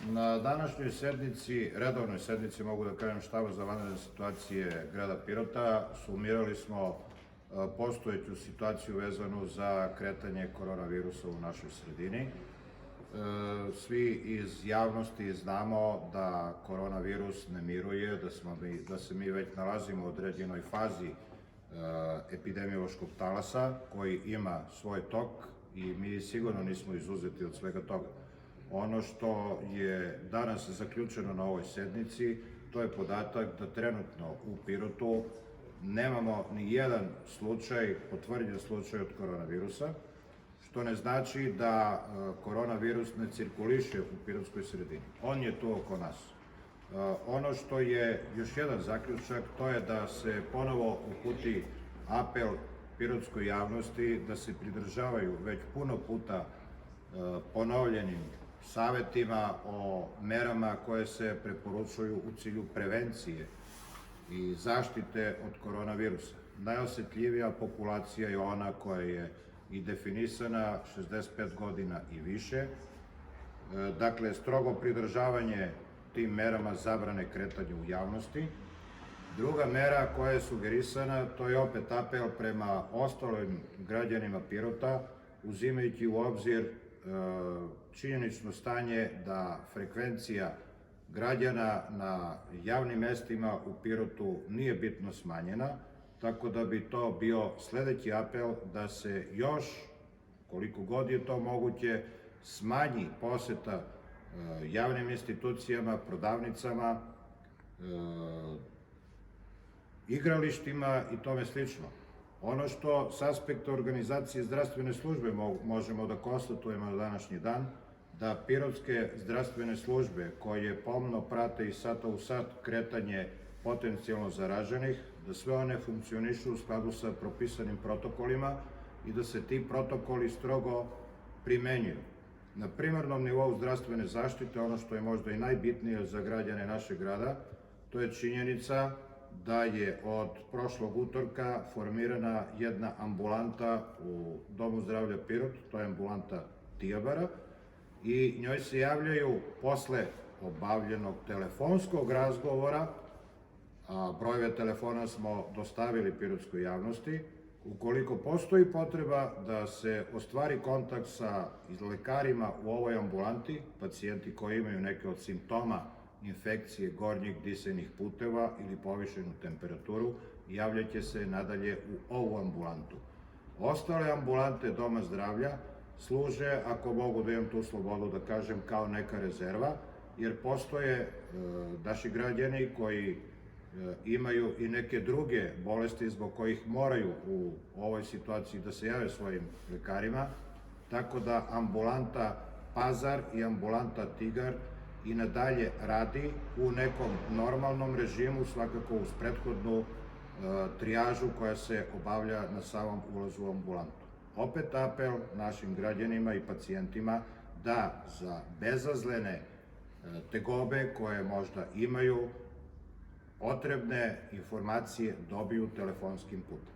Na današnjoj sednici, redovnoj sednici, mogu da kažem, štaba za vanredne situacije grada Pirota, sumirali smo postojeću situaciju vezanu za kretanje koronavirusa u našoj sredini. Svi iz javnosti znamo da koronavirus ne miruje, da se mi već nalazimo u određenoj fazi epidemiološkog talasa koji ima svoj tok i mi sigurno nismo izuzeti od svega toga. Ono što je danas zaključeno na ovoj sednici, to je podatak da trenutno u Pirotu nemamo ni jedan slučaj, potvrđen slučaj od koronavirusa, što ne znači da koronavirus ne cirkuliše u pirotskoj sredini. On je tu oko nas. Ono što je još jedan zaključak, to je da se ponovo uputi apel pirotskoj javnosti da se pridržavaju već puno puta ponovljenim savetima o merama koje se preporučuju u cilju prevencije i zaštite od koronavirusa. Najosetljivija populacija je ona koja je i definisana 65 godina i više. Dakle, strogo pridržavanje tim merama zabrane kretanja u javnosti. Druga mera koja je sugerisana, to je opet apel prema ostalim građanima Pirota, uzimajući u obzir činjenično stanje da frekvencija građana na javnim mestima u Pirotu nije bitno smanjena, tako da bi to bio sledeći apel da se još, koliko god je to moguće, smanji poseta javnim institucijama, prodavnicama, igralištima i tome slično. Ono što s aspekta organizacije zdravstvene službe možemo da konstatujemo na današnji dan, da pirotske zdravstvene službe koje pomno prate iz sata u sat kretanje potencijalno zaraženih, da sve one funkcionišu u skladu sa propisanim protokolima i da se ti protokoli strogo primenjuju. Na primarnom nivou zdravstvene zaštite, ono što je možda i najbitnije za građane našeg grada, to je činjenica da je od prošlog utorka formirana jedna ambulanta u Domu zdravlja Pirot, to je ambulanta Tijabara, i njoj se javljaju posle obavljenog telefonskog razgovora, a brojeve telefona smo dostavili pirotskoj javnosti, ukoliko postoji potreba da se ostvari kontakt sa lekarima u ovoj ambulanti, pacijenti koji imaju neke od simptoma infekcije gornjih disajnih puteva ili povišenu temperaturu, javljaće se nadalje u ovu ambulantu. Ostale ambulante Doma zdravlja služe, ako mogu da imam tu slobodu da kažem, kao neka rezerva, jer postoje naši građani koji imaju i neke druge bolesti zbog kojih moraju u ovoj situaciji da se jave svojim lekarima, tako da ambulanta Pazar i ambulanta Tigar i nadalje radi u nekom normalnom režimu, svakako uz prethodnu trijažu koja se obavlja na samom ulazu u ambulantu. Opet apel našim građanima i pacijentima da za bezazlene tegobe koje možda imaju potrebne informacije dobiju telefonskim putem.